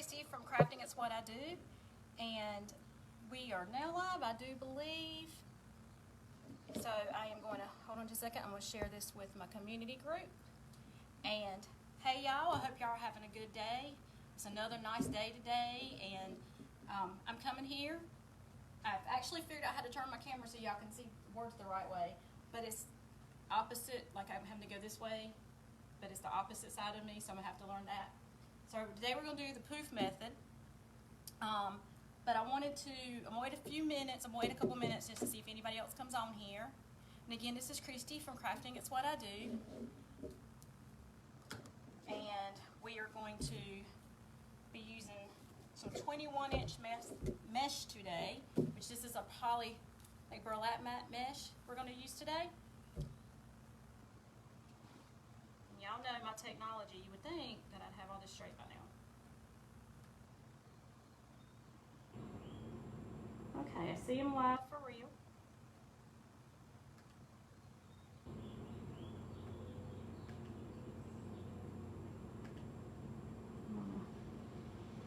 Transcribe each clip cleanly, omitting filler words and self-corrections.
Christy from Crafting It's What I Do, and we are now live, I do believe. So I am going to, hold on just a second, I'm going to share this with my community group. And hey y'all, I hope y'all are having a good day. It's another nice day today, and I'm coming here. I've actually figured out how to turn my camera so y'all can see words the right way, but it's opposite, like I'm having to go this way, but it's the opposite side of me, so I'm going to have to learn that. So today we're going to do the poof method, but I'm going to wait a few minutes, I'm going to wait a couple minutes just to see if anybody else comes on here. And again, this is Christy from Crafting It's What I Do, and we are going to be using some 21-inch mesh today, which this is a poly like burlap mat mesh we're going to use today. Y'all know my technology, you would think that I'd have all this straight by now. Okay, I see them live for real.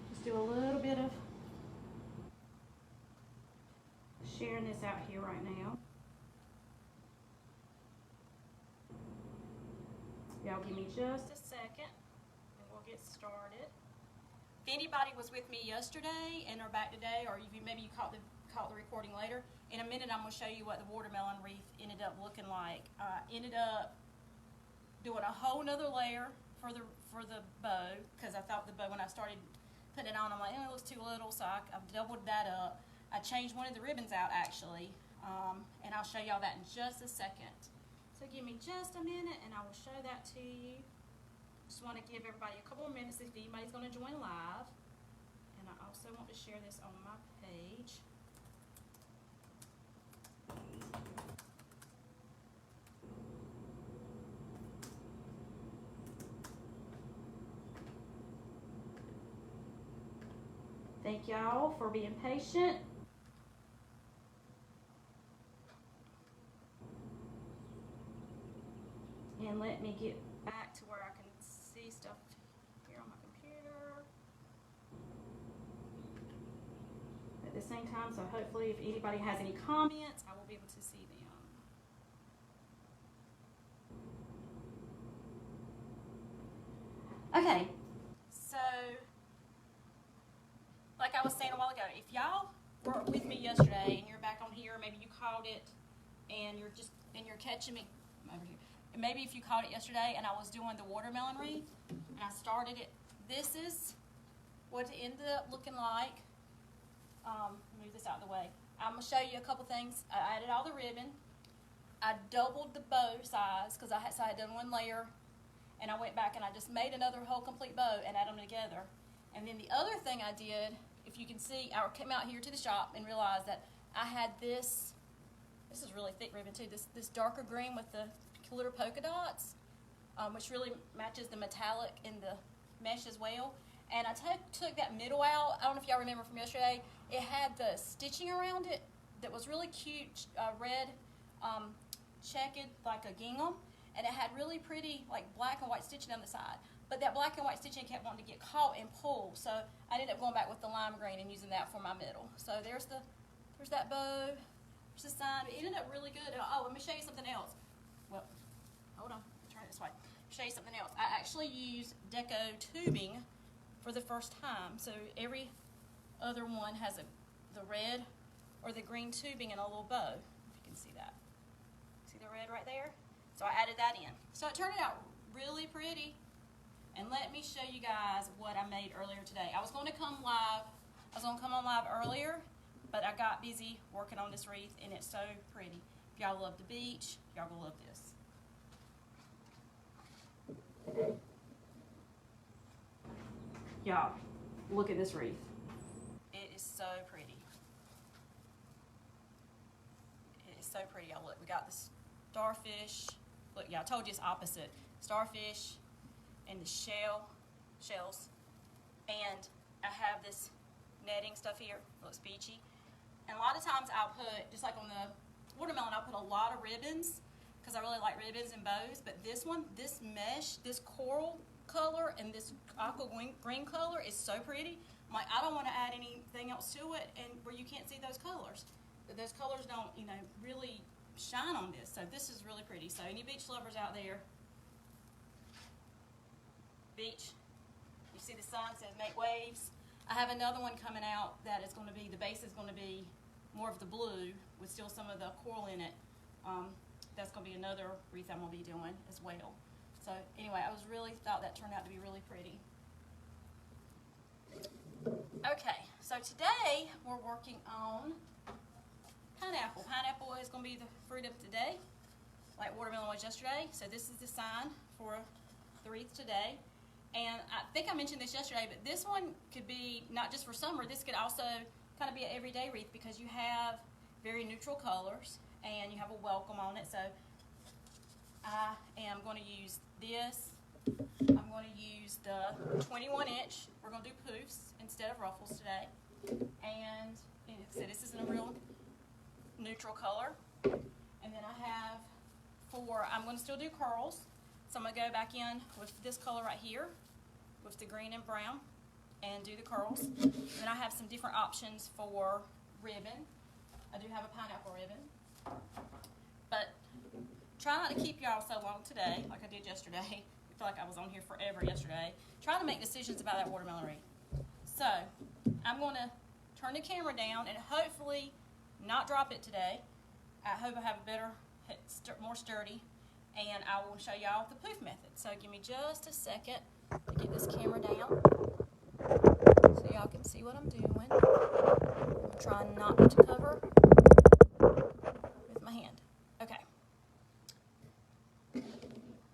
Just do a little bit of sharing this out here right now. Y'all give me just a second and we'll get started. If anybody was with me yesterday and are back today, or maybe you caught the recording later, in a minute I'm going to show you what the watermelon wreath ended up looking like. Ended up doing a whole nother layer for the bow, because I thought the bow, when I started putting it on, I'm like, oh, it looks too little, so I've doubled that up. I changed one of the ribbons out actually, and I'll show y'all that in just a second. So give me just a minute and I will show that to you. Just want to give everybody a couple of minutes if anybody's going to join live. And I also want to share this on my page. Thank y'all for being patient. And let me get back to where I can see stuff here on my computer at the same time. So hopefully if anybody has any comments, I will be able to see them. Okay, so like I was saying a while ago, if y'all were with me yesterday and you're back on here, maybe you caught it and you're catching me over here. And maybe if you caught it yesterday and I was doing the watermelon wreath and I started it, this is what it ended up looking like. Move this out of the way. I'm going to show you a couple things. I added all the ribbon. I doubled the bow size because I had done one layer, and I went back and I just made another whole complete bow and added them together. And then the other thing I did, if you can see, I came out here to the shop and realized that I had this is really thick ribbon too, this darker green with the little polka dots, which really matches the metallic in the mesh as well. And I took that middle out. I don't know if y'all remember from yesterday. It had the stitching around it that was really cute, red, checked like a gingham, and it had really pretty like black and white stitching on the side. But that black and white stitching kept wanting to get caught and pull, so I ended up going back with the lime green and using that for my middle. So there's that bow. There's the sign. It ended up really good. Oh, let me show you something else. Well, hold on, turn it this way. Show you something else. I actually use deco tubing for the first time. So every other one has the red or the green tubing and a little bow, if you can see that. See the red right there? So I added that in. So it turned out really pretty. And let me show you guys what I made earlier today. I was going to come on live earlier, but I got busy working on this wreath, and it's so pretty. If y'all love the beach, y'all will love this. Y'all, look at this wreath. It is so pretty. It is so pretty, y'all. Look, we got the starfish. Look, yeah, I told you it's opposite. Starfish and the shells. And I have this netting stuff here. It looks beachy. And a lot of times I'll put, just like on the watermelon, I'll put a lot of ribbons because I really like ribbons and bows. But this one, this mesh, this coral color and this aqua green color is so pretty. I'm like, I don't want to add anything else to it and where you can't see those colors. Those colors don't, you know, really shine on this. So this is really pretty. So any beach lovers out there, beach, you see the sign says make waves. I have another one coming out that is going to be, the base is going to be more of the blue with still some of the coral in it. That's going to be another wreath I'm going to be doing as well. So anyway, I thought that turned out to be really pretty. Okay, so today we're working on pineapple. Pineapple is going to be the fruit of today, like watermelon was yesterday. So this is the sign for the wreath today. And I think I mentioned this yesterday, but this one could be not just for summer. This could also kind of be an everyday wreath because you have very neutral colors and you have a welcome on it. So I am going to use this. I'm going to use the 21 inch. We're going to do poofs instead of ruffles today. And so this is in a real neutral color. And then I have I'm going to still do curls. So I'm going to go back in with this color right here with the green and brown and do the curls. Then I have some different options for ribbon. I do have a pineapple ribbon. But try not to keep y'all so long today like I did yesterday. I feel like I was on here forever yesterday. Trying to make decisions about that watermelon wreath. So I'm going to turn the camera down and hopefully not drop it today. I hope I have a better, more sturdy, and I will show y'all the poof method. So give me just a second to get this camera down so y'all can see what I'm doing. I'm trying not to cover with my hand. Okay.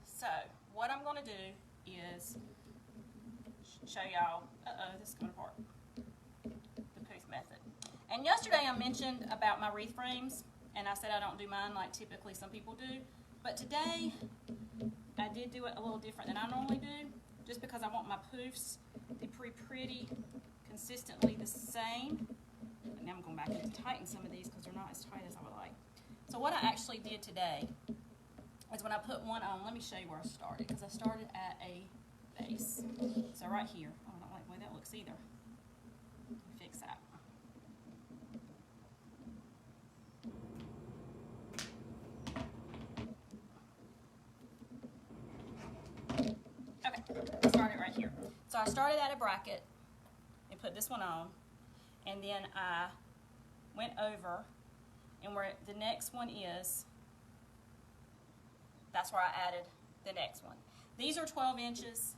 So what I'm going to do is show y'all, this is coming apart, the poof method. And yesterday I mentioned about my wreath frames, and I said I don't do mine like typically some people do. But today, I did do it a little different than I normally do, just because I want my poofs to be pretty consistently the same. And now I'm going back in to tighten some of these because they're not as tight as I would like. So what I actually did today is when I put one on, let me show you where I started, because I started at a base. So right here, oh, I don't like the way that looks either. Let me fix that. So I started at a bracket and put this one on, and then I went over, and where the next one is, that's where I added the next one. These are 12 inches,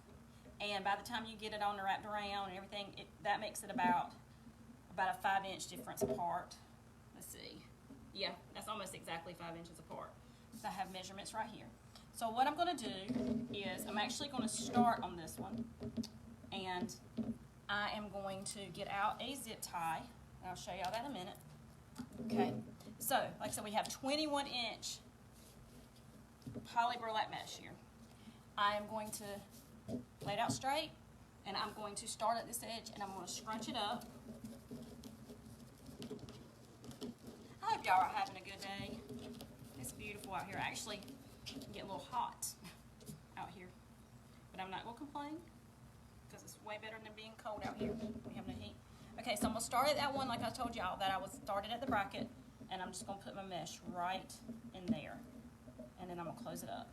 and by the time you get it on and wrapped around and everything, that makes it about a 5-inch difference apart. Let's see. Yeah, that's almost exactly 5 inches apart. So I have measurements right here. So what I'm going to do is I'm actually going to start on this one, and I am going to get out a zip tie, and I'll show y'all that in a minute. Okay, so like I said, we have 21 inch poly burlap mesh here. I am going to lay it out straight, and I'm going to start at this edge, and I'm going to scrunch it up. I hope y'all are having a good day. It's beautiful out here. Actually, get a little hot out here, but I'm not going to complain because it's way better than being cold out here. We have no heat. Okay, so I'm going to start at that one like I told y'all that I was started at the bracket, and I'm just going to put my mesh right in there, and then I'm going to close it up.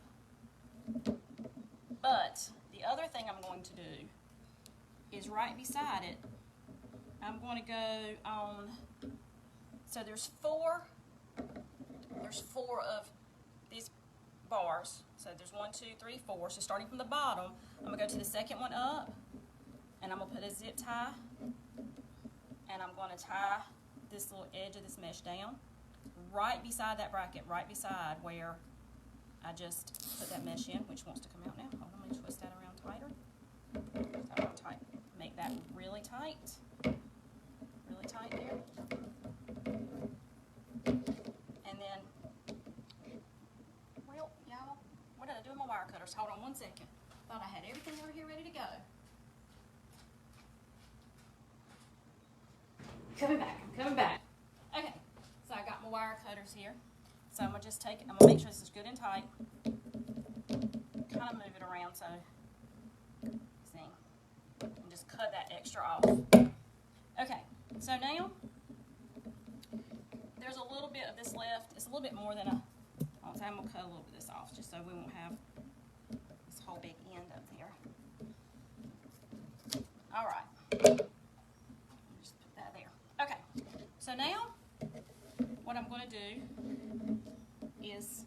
But the other thing I'm going to do is right beside it, I'm going to go on, so there's four of these bars. So there's 1, 2, 3, 4. So starting from the bottom, I'm going to go to the second one up, and I'm going to put a zip tie, and I'm going to tie this little edge of this mesh down right beside that bracket, right beside where I just put that mesh in, which wants to come out now. Hold on, let me twist that around tighter. Around tight. Make that really tight. Really tight there. And then, well, y'all, what did I do with my wire cutters? Hold on one second. Thought I had everything over here ready to go. Coming back. Okay, so I got my wire cutters here. So I'm going to just take it, I'm going to make sure this is good and tight. Kind of move it around so cut that extra off. Okay, so now there's a little bit of this left. It's a little bit more than I'm gonna cut a little bit of this off just so we won't have this whole big end up there. All right, just put that there. Okay, so now what I'm going to do is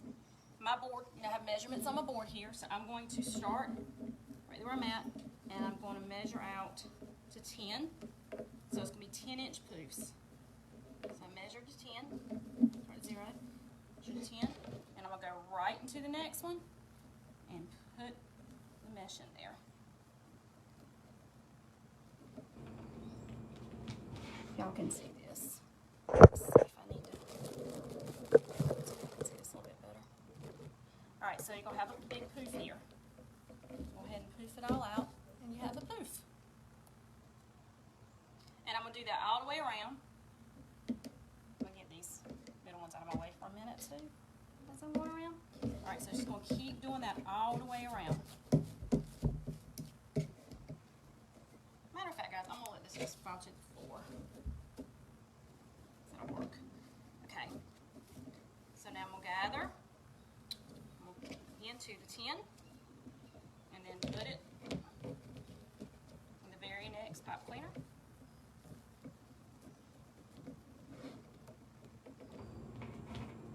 my board, I have measurements on my board here, so I'm going to start right where I'm at, and I'm going to measure out to 10. So it's going to be 10-inch poofs. So I measure to 10, start at 0, measure to 10, and I'm going to go right into the next one and put the mesh in there. Y'all can see this. Let's see if I need to see this a little bit better. All right, so you're going to have a big poof here. Go ahead and poof it all out, and you have a poof. And I'm going to do that all the way around. I'm going to get these middle ones out of my way for a minute, too, as I'm going around. All right, so just going to keep doing that all the way around. Matter of fact, guys, I'm going to let this just fall to the floor. That'll work. Okay. So now I'm going to gather. I'm going to put it into the tin, and then put it in the very next pipe cleaner.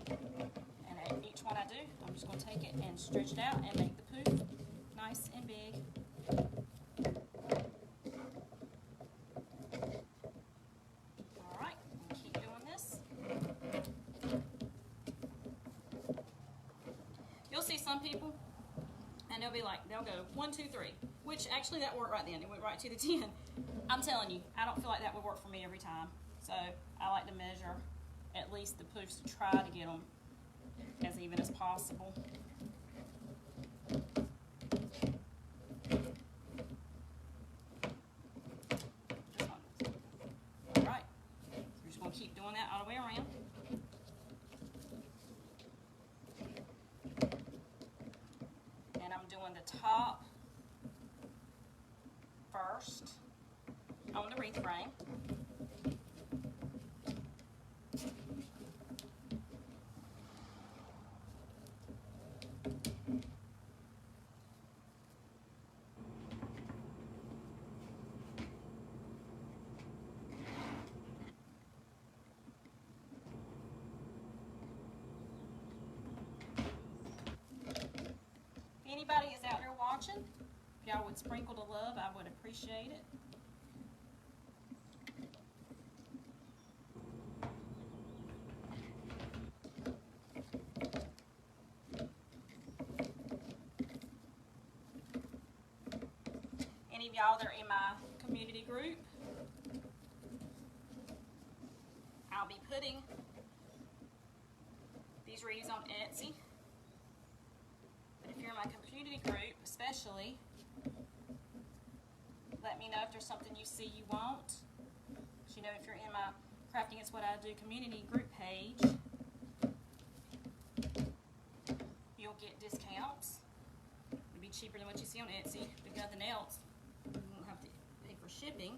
And at each one I do, I'm just going to take it and stretch it out and make the poof nice and big. Alright, keep doing this. You'll see some people, and they'll be like, they'll go 1, 2, 3, which actually that worked right then. It went right to the 10. I'm telling you, I don't feel like that would work for me every time. So I like to measure at least the poofs to try to get them as even as possible. Alright, so we're just going to keep doing that all the way around. And I'm doing the top first on the wreath frame. If anybody is out there watching, if y'all would sprinkle the love, I would appreciate it. Any of y'all that are in my community group, I'll be putting these wreaths on Etsy. But if you're in my community group, especially, let me know if there's something you see you want. You know, if you're in my Crafting It's What I Do community group page, you'll get discounts. It'll be cheaper than what you see on Etsy. If nothing else, you won't have to pay for shipping.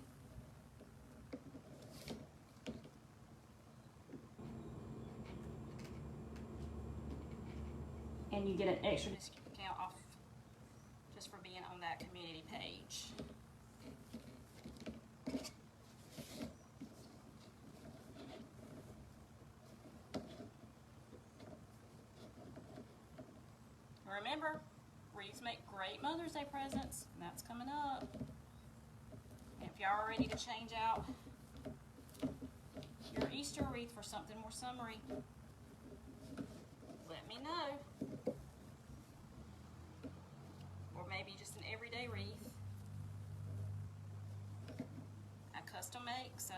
And you get an extra discount off just for being on that community page. Remember, wreaths make great Mother's Day presents, and that's coming up. And if y'all are ready to change out your Easter wreath for something more summery, let me know. Or maybe just an everyday wreath. I custom make, so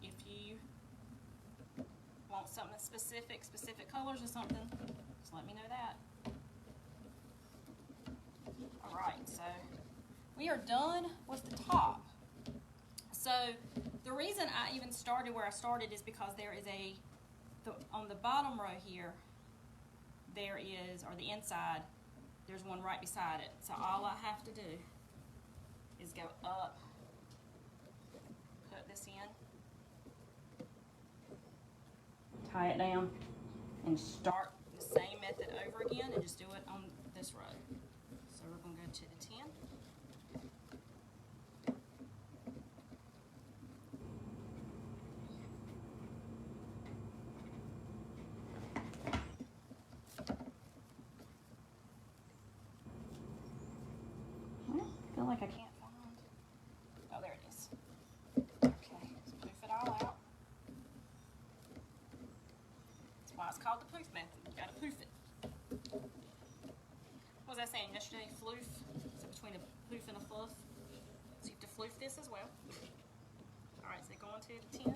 if you want something specific colors or something, just let me know that. Alright, so we are done with the top. So the reason I even started where I started is because there is on the bottom row here, there is, or the inside, there's one right beside it. So all I have to do is go up put this in, tie it down, and start the same method over again and just do it on this row. So we're going to go to the 10. Well, I feel like I can't find. Oh, there it is. Okay, so poof it all out. That's why it's called the poof method. You gotta poof it. What was I saying yesterday? Floof. So between a poof and a fluff. So you have to floof this as well. Alright, so go on to the 10.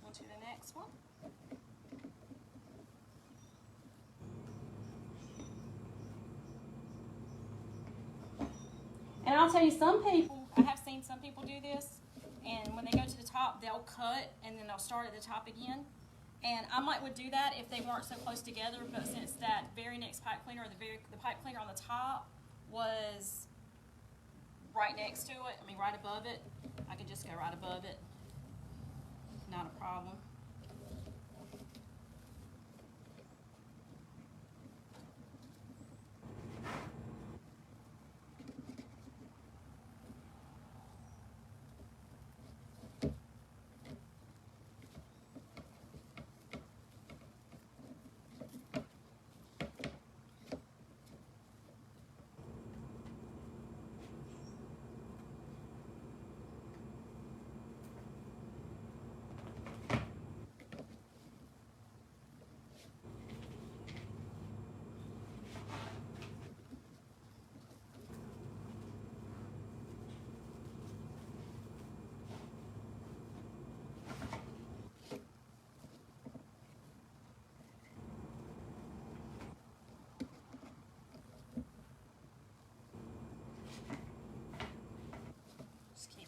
On to the next one. And I'll tell you, some people, I have seen some people do this, and when they go to the top, they'll cut, and then they'll start at the top again. And I would do that if they weren't so close together, but since that very next pipe cleaner, or the pipe cleaner on the top was right next to it, right above it, I could just go right above it. Not a problem.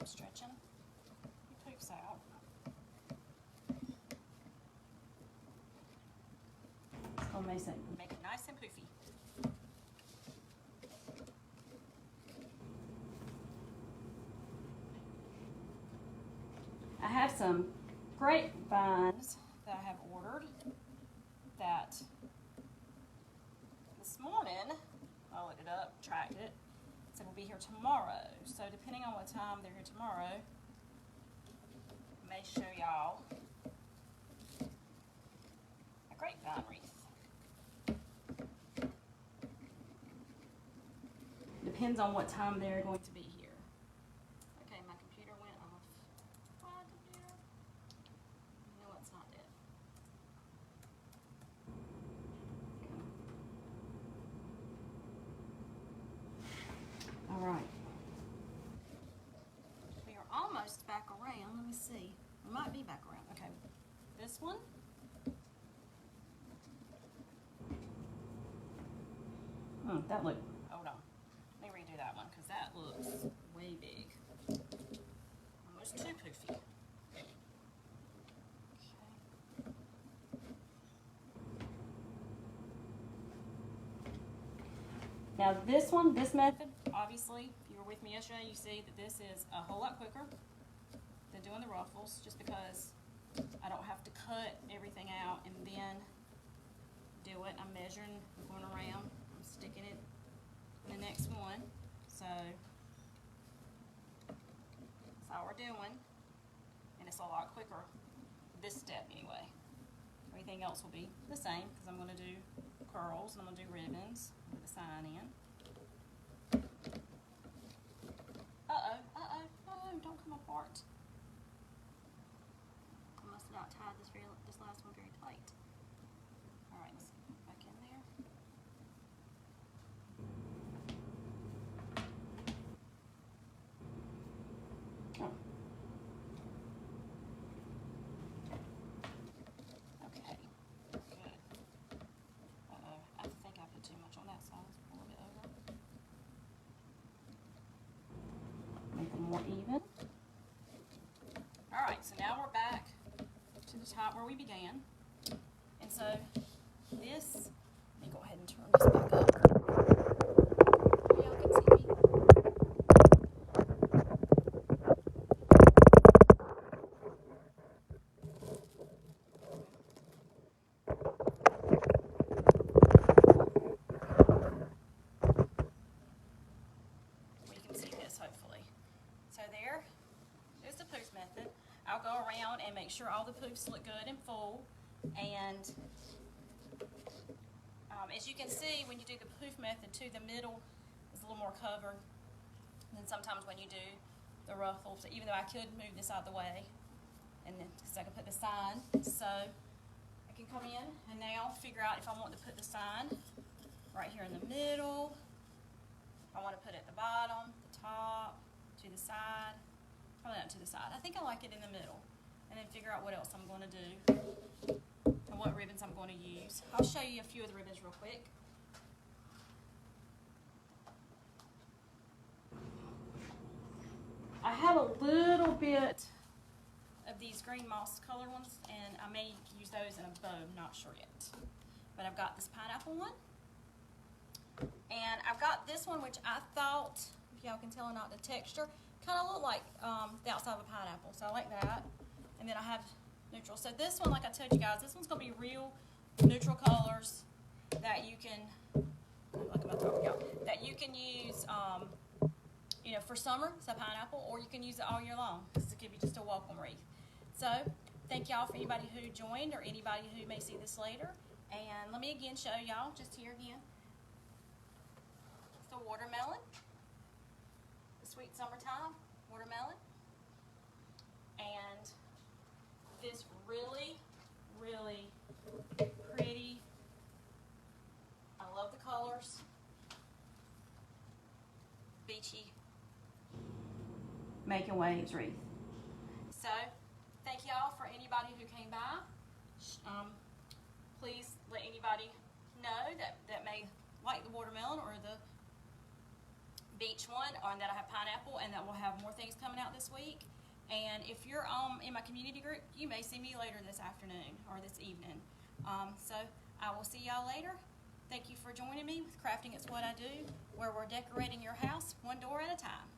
Stretching your poofs out. It's going to make it nice and poofy. I have some grapevines that I have ordered that this morning I looked it up, tracked it. It will be here tomorrow. So depending on what time they're here tomorrow, I may show y'all a grapevine wreath. Depends on what time they're going to be here. Okay, my computer went off. Why, computer? You know it's not dead. All right. We are almost back around. Let me see. We might be back around. Okay. This one. That looked. Hold on. Let me redo that one because that looks way big. Almost too poofy. Okay. Now this one, this method, obviously, if you were with me yesterday, you see that this is a whole lot quicker than doing the ruffles, just because I don't have to cut everything out and then do it. I'm measuring, I'm going around, I'm sticking it in the next one. So that's all we're doing, and it's a lot quicker, this step anyway. Everything else will be the same because I'm going to do curls and I'm going to do ribbons with the sign in. Don't come apart. I must have not tied this last one very tight. Alright, let's get back in there. Oh. Okay, good. I think I put too much on that side. Let's pull it over. Make them more even. Alright, so now we're back to the top where we began. And so this, let me go ahead and turn this back up. Y'all can see me. around and make sure all the poofs look good and full. And as you can see, when you do the poof method too, the middle is a little more covered than sometimes when you do the ruffles, even though I could move this out of the way, and then because I can put the sign. So I can come in and now figure out if I want to put the sign right here in the middle. I want to put it at the bottom, the top, to the side. Probably not to the side. I think I like it in the middle. And then figure out what else I'm going to do and what ribbons I'm going to use. I'll show you a few of the ribbons real quick. I have a little bit of these green moss color ones, and I may use those in a bow, I'm not sure yet. But I've got this pineapple one. And I've got this one, which I thought, if y'all can tell or not, the texture kind of looked like the outside of a pineapple. So I like that. And then I have neutral. So this one, like I told you guys, this one's going to be real neutral colors that you can, that you can use, you know, for summer, it's a pineapple, or you can use it all year long. This could be just a welcome wreath. So thank y'all for anybody who joined or anybody who may see this later. And let me again show y'all, just here again, the watermelon, the sweet summertime watermelon, and this really, really pretty, I love the colors, beachy, making waves wreath. So thank y'all for anybody who came by. Please let anybody know that may like the watermelon or the beach one, or that I have pineapple, and that we'll have more things coming out this week. And if you're in my community group, you may see me later this afternoon or this evening. So I will see y'all later. Thank you for joining me with Crafting It's What I Do, where we're decorating your house one door at a time.